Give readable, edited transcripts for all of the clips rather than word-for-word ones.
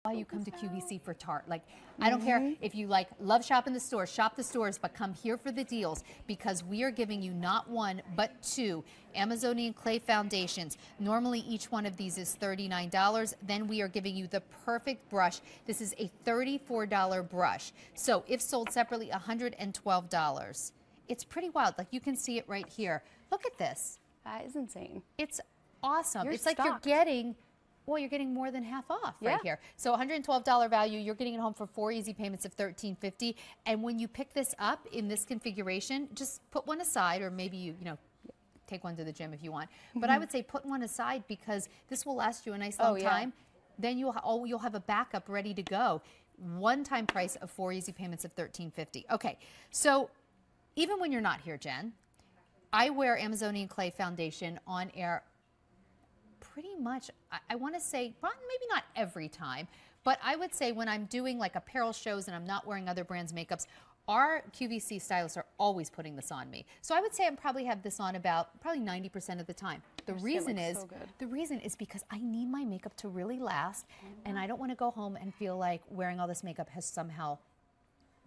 why you come to QVC for Tarte. Like, I don't care if you love shopping the stores, shop the stores, but come here for the deals, because we are giving you not one, but two Amazonian clay foundations. Normally, each one of these is $39. Then we are giving you the perfect brush. This is a $34 brush. So if sold separately, $112. It's pretty wild. Like, you can see it right here. Look at this. That is insane. It's awesome. It's stocked. like you're getting, well, you're getting more than half off right here. So $112 value, you're getting it home for 4 easy payments of $13.50. And when you pick this up in this configuration, just put one aside, or maybe you know, take one to the gym if you want. But I would say put one aside, because this will last you a nice long time. Then you'll have a backup ready to go. One-time price of 4 easy payments of $13.50. Okay, so even when you're not here, Jen, I wear Amazonian clay foundation on air pretty much, I want to say, well, maybe not every time, but I would say when I'm doing like apparel shows and I'm not wearing other brands' makeups, our QVC stylists are always putting this on me. So I would say I probably have this on about probably 90% of the time. The reason is because I need my makeup to really last, and I don't want to go home and feel like wearing all this makeup has somehow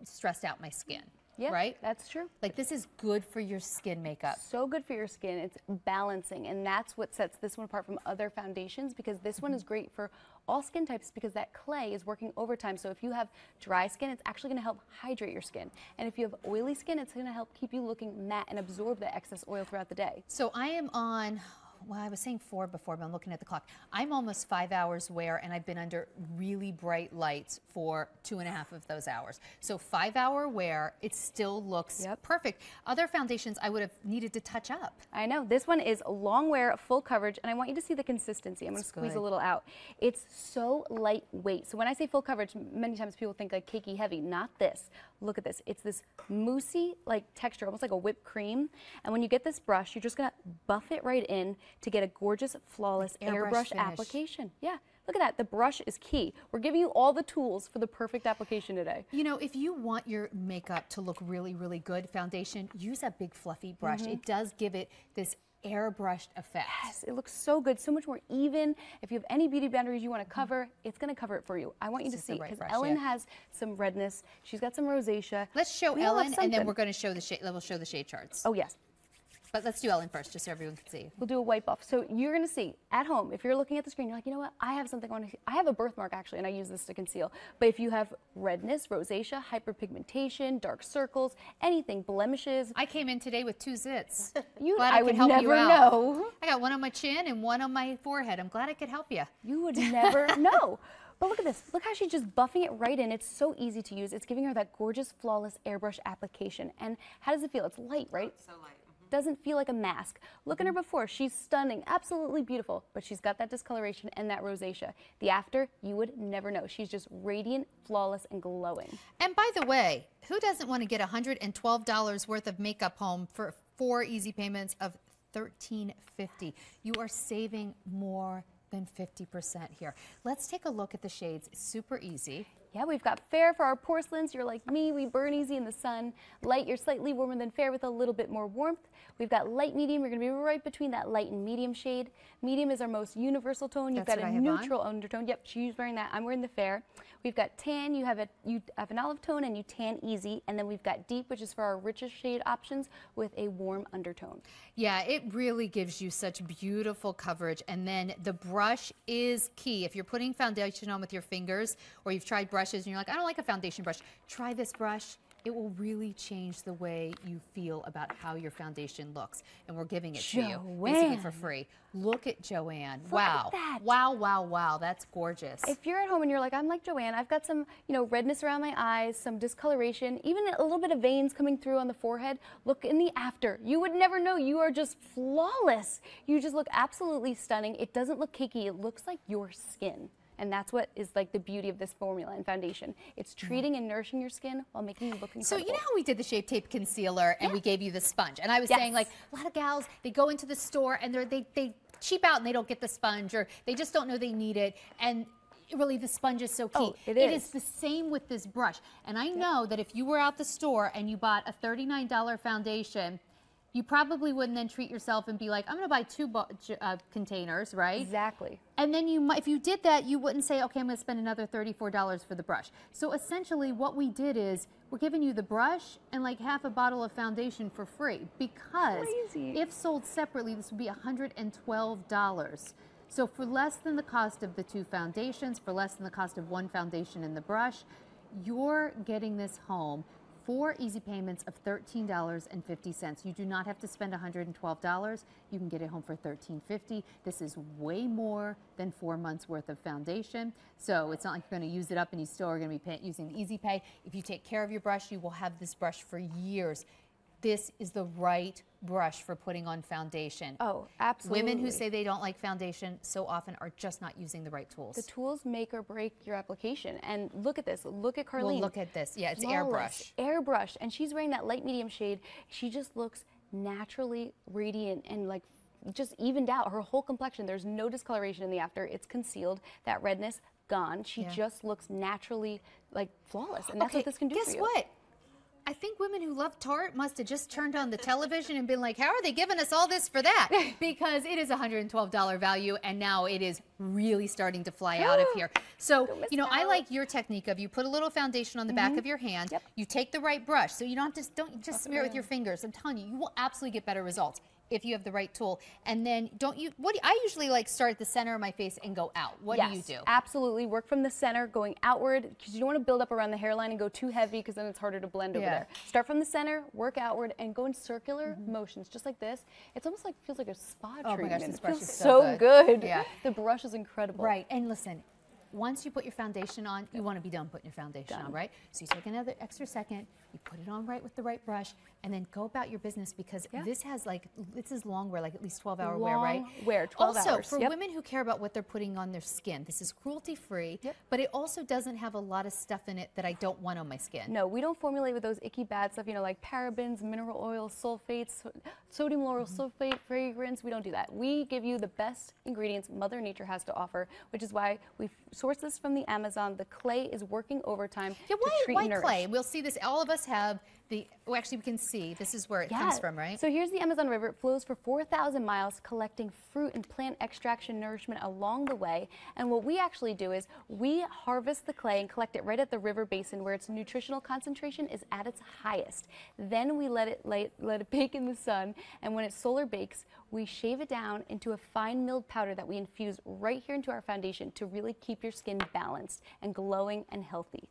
stressed out my skin. Yeah, right? That's true. Like, this is good for your skin makeup. So good for your skin. It's balancing, and that's what sets this one apart from other foundations, because this one is great for all skin types, because that clay is working overtime. So if you have dry skin, it's actually going to help hydrate your skin. And if you have oily skin, it's going to help keep you looking matte and absorb the excess oil throughout the day. So I am on, well, I was saying 4 before, but I'm looking at the clock. I'm almost 5 hours wear, and I've been under really bright lights for 2.5 of those hours. So 5-hour wear, it still looks perfect. Other foundations I would have needed to touch up. I know. This one is long wear, full coverage, and I want you to see the consistency. I'm going to squeeze a little out. It's so lightweight. So when I say full coverage, many times people think like cakey heavy. Not this. Look at this. It's this moussey like texture, almost like a whipped cream. And when you get this brush, you're just going to buff it right in to get a gorgeous, flawless airbrush application. Yeah, look at that. The brush is key. We're giving you all the tools for the perfect application today. You know, if you want your makeup to look really, really good, foundation, use a big fluffy brush. It does give it this airbrushed effect. Yes, it looks so good, so much more even. If you have any beauty boundaries you want to cover, it's going to cover it for you. I want you to see, because Ellen has some redness. She's got some rosacea. Let's show Ellen, and then we're going to show the shade. We'll show the shade charts. Oh, yes. But let's do Ellen first, just so everyone can see. We'll do a wipe off. So you're going to see at home, if you're looking at the screen, you're like, you know what, I have something I want to see. I have a birthmark, actually, and I use this to conceal. But if you have redness, rosacea, hyperpigmentation, dark circles, anything, blemishes. I came in today with 2 zits. I would never know. I got one on my chin and one on my forehead. I'm glad I could help you. You would never know. But look at this. Look how she's just buffing it right in. It's so easy to use. It's giving her that gorgeous, flawless airbrush application. And how does it feel? It's light, right? So light. Doesn't feel like a mask. Look at her before. She's stunning, absolutely beautiful, but she's got that discoloration and that rosacea. The after, you would never know. She's just radiant, flawless, and glowing. And by the way, who doesn't want to get $112 worth of makeup home for 4 easy payments of $13.50? You are saving more than 50% here. Let's take a look at the shades. Super easy. Yeah, we've got fair for our porcelains. You're like me, we burn easy in the sun. Light, you're slightly warmer than fair with a little bit more warmth. We've got light medium. You're going to be right between that light and medium shade. Medium is our most universal tone. You've got a neutral undertone. Yep, she's wearing that. I'm wearing the fair. We've got tan. You have an olive tone, and you tan easy. And then we've got deep, which is for our richest shade options with a warm undertone. Yeah, it really gives you such beautiful coverage. And then the brush is key. If you're putting foundation on with your fingers, or you've tried brushes and you're like, I don't like a foundation brush, try this brush. It will really change the way you feel about how your foundation looks. And we're giving it to you basically for free. Look at Joanne. Wow. Look at that. Wow, wow, wow. That's gorgeous. If you're at home and you're like, I'm like Joanne, I've got some, redness around my eyes, some discoloration, even a little bit of veins coming through on the forehead, look in the after. You would never know. You are just flawless. You just look absolutely stunning. It doesn't look cakey. It looks like your skin. And that's what is like the beauty of this formula and foundation. It's treating and nourishing your skin while making you look incredible. So you know how we did the Shape Tape Concealer and we gave you the sponge? And I was saying, like, a lot of gals, they go into the store and they cheap out and they don't get the sponge, or they just don't know they need it. And really, the sponge is so key. Oh, it is the same with this brush. And I know that if you were out the store and you bought a $39 foundation, you probably wouldn't then treat yourself and be like, I'm going to buy 2 containers, right? Exactly. And then you might, if you did that, you wouldn't say, okay, I'm going to spend another $34 for the brush. So essentially what we did is we're giving you the brush and like half a bottle of foundation for free, because Crazy. if sold separately, this would be $112. So for less than the cost of the 2 foundations, for less than the cost of 1 foundation and the brush, you're getting this home 4 easy payments of $13.50. You do not have to spend $112. You can get it home for $13.50. This is way more than 4 months worth of foundation. So it's not like you're going to use it up and you still are going to be using the Easy Pay. If you take care of your brush, you will have this brush for years. This is the right brush for putting on foundation. Oh, absolutely. Women who say they don't like foundation so often are just not using the right tools. The tools make or break your application. And look at this. Look at Carlene. Well, look at this. Yeah, it's Flawless. airbrush. Airbrush. And she's wearing that light medium shade. She just looks naturally radiant and like just evened out. Her whole complexion, there's no discoloration in the after. It's concealed. That redness, gone. She just looks naturally like flawless. And that's what this can do for you. Guess what? I think women who love Tarte must have just turned on the television and been like, how are they giving us all this for that? Because it is a $112 value, and now it is really starting to fly out of here. So, you know, I like your technique of you put a little foundation on the back of your hand, you take the right brush, so you don't just smear it with your fingers. I'm telling you, you will absolutely get better results if you have the right tool. And then I usually like start at the center of my face and go out. What do you do? Absolutely. Work from the center going outward, because you don't want to build up around the hairline and go too heavy, because then it's harder to blend over there. Start from the center, work outward, and go in circular motions, just like this. It's almost like, feels like a spa treatment. Oh my gosh, this brush feels is so good. Yeah. The brush is incredible. Right, and listen, once you put your foundation on, you want to be done putting your foundation on, right? So you take another extra second, you put it on right with the right brush, and then go about your business, because this has like, this is long wear, like at least 12-hour wear, right? Long wear, 12 hours. Also, for women who care about what they're putting on their skin, this is cruelty-free, but it also doesn't have a lot of stuff in it that I don't want on my skin. No, we don't formulate with those icky bad stuff, you know, like parabens, mineral oil, sulfates, sodium lauryl sulfate, fragrance. We don't do that. We give you the best ingredients Mother Nature has to offer, which is why we source this from the Amazon. The clay is working overtime to treat and nourish. Clay? We'll see this. All of us have the, well, actually we can see, this is where it comes from, right? So here's the Amazon River. It flows for 4,000 miles, collecting fruit and plant extraction nourishment along the way. And what we actually do is we harvest the clay and collect it right at the river basin, where its nutritional concentration is at its highest. Then we let it bake in the sun, and when it solar bakes, we shave it down into a fine milled powder that we infuse right here into our foundation to really keep your skin balanced and glowing and healthy.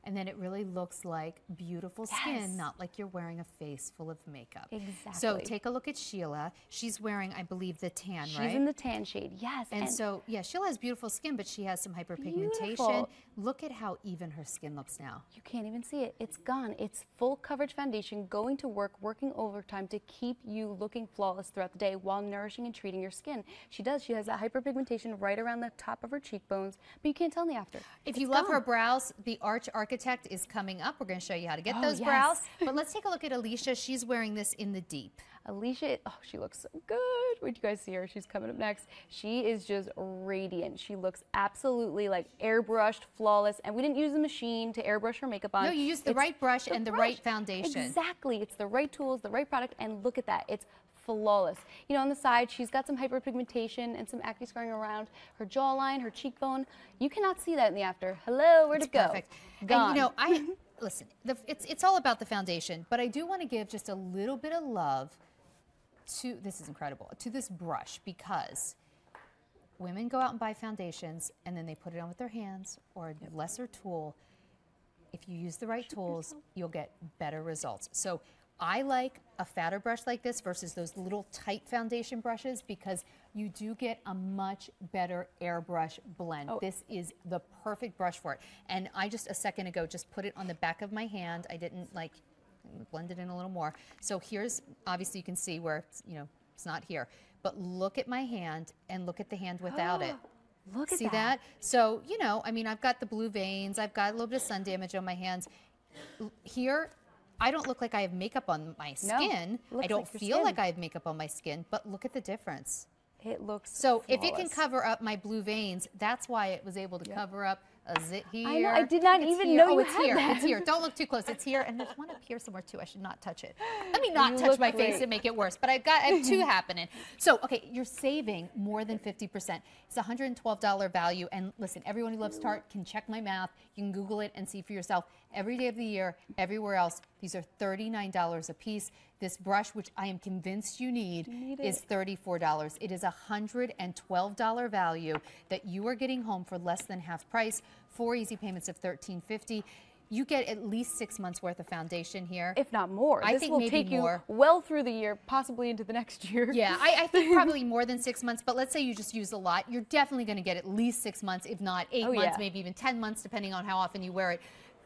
And then it really looks like beautiful skin, not like you're wearing a face full of makeup. Exactly. So take a look at Sheila. She's wearing, I believe, the tan, right? She's in the tan shade, yes. And so, yeah, Sheila has beautiful skin, but she has some hyperpigmentation. Look at how even her skin looks now. You can't even see it. It's gone. It's full coverage foundation, going to work, working overtime to keep you looking flawless throughout the day while nourishing and treating your skin. She does. She has that hyperpigmentation right around the top of her cheekbones, but you can't tell in the after. If you love her brows, the Arch Architect is coming up. We're going to show you how to get those brows. But let's take a look at Alicia. She's wearing this in the deep. Alicia, oh, she looks so good. Wait, you guys see her? She's coming up next. She is just radiant. She looks absolutely like airbrushed, flawless. And we didn't use a machine to airbrush her makeup on. No, you used the right brush and the right foundation. Exactly. It's the right tools, the right product, and look at that. It's flawless. You know, on the side, she's got some hyperpigmentation and some acne scarring around her jawline, her cheekbone. You cannot see that in the after. Hello, where'd it go? Perfect. Gone. And you know, listen, it's all about the foundation, but I do want to give just a little bit of love to, this is incredible, to this brush, because women go out and buy foundations and then they put it on with their hands or a lesser tool. If you use the right tools, you'll get better results. So I like a fatter brush like this versus those little tight foundation brushes, because you do get a much better airbrush blend. This is the perfect brush for it. And I just a second ago just put it on the back of my hand. I didn't like blend it in a little more. So here's, obviously you can see where it's, you know, it's not here. But look at my hand and look at the hand without it. Look at See that? So, you know, I mean, I've got the blue veins. I've got a little bit of sun damage on my hands. Here, I don't look like I have makeup on my skin. I don't feel like I have makeup on my skin, but look at the difference. It looks so flawless. If it can cover up my blue veins, that's why it was able to cover up Is it here? I know, I did not even know you had here. that. It's here. Don't look too close. It's here, and there's one up here somewhere too. I should not touch it. Let me not touch my face and make it worse. But I have two happening. So, okay, you're saving more than 50%. It's a $112 value. And listen, everyone who loves Tarte can check my math. You can Google it and see for yourself. Every day of the year, everywhere else, these are $39 a piece. This brush, which I am convinced you need is $34. It is a $112 value that you are getting home for less than half price. 4 easy payments of $13.50. You get at least 6 months worth of foundation here. If not more. I this think will maybe take more. you well through the year, possibly into the next year. Yeah, I think probably more than 6 months, but let's say you just use a lot. You're definitely going to get at least 6 months, if not 8 months, maybe even 10 months, depending on how often you wear it.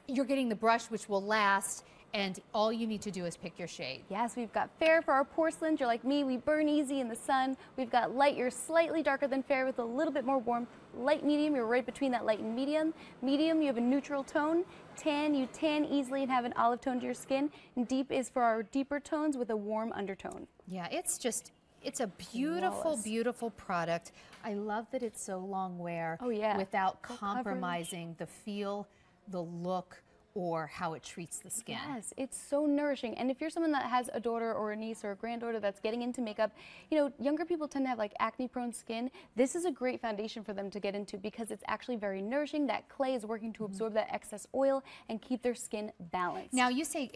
You're getting the brush, which will last, and all you need to do is pick your shade. Yes, we've got fair for our porcelains. You're like me, we burn easy in the sun. We've got light, you're slightly darker than fair with a little bit more warmth. Light, medium, you're right between that light and medium. Medium, you have a neutral tone. Tan, you tan easily and have an olive tone to your skin. And deep is for our deeper tones with a warm undertone. Yeah, it's a beautiful, beautiful product. I love that it's so long wear without compromising the feel, the look, or how it treats the skin. Yes, it's so nourishing. And if you're someone that has a daughter or a niece or a granddaughter that's getting into makeup, you know, younger people tend to have like acne prone skin. This is a great foundation for them to get into because it's actually very nourishing. That clay is working to absorb that excess oil and keep their skin balanced. Now you say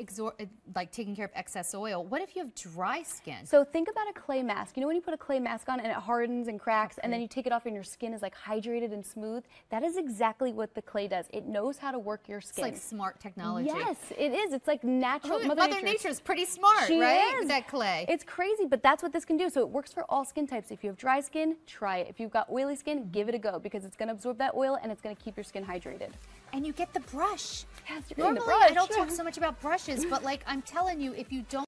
like taking care of excess oil. What if you have dry skin? So think about a clay mask. You know when you put a clay mask on and it hardens and cracks and then you take it off and your skin is like hydrated and smooth? That is exactly what the clay does. It knows how to work your skin. It's like smart technology. Yes, it is. It's like natural. Mother Nature's pretty smart, right? With that clay. It's crazy, but that's what this can do. So it works for all skin types. If you have dry skin, try it. If you've got oily skin, give it a go because it's going to absorb that oil and it's going to keep your skin hydrated. And you get the brush. Yes, Normally, the brush. I don't talk so much about brushes, but like I'm telling you, if you don't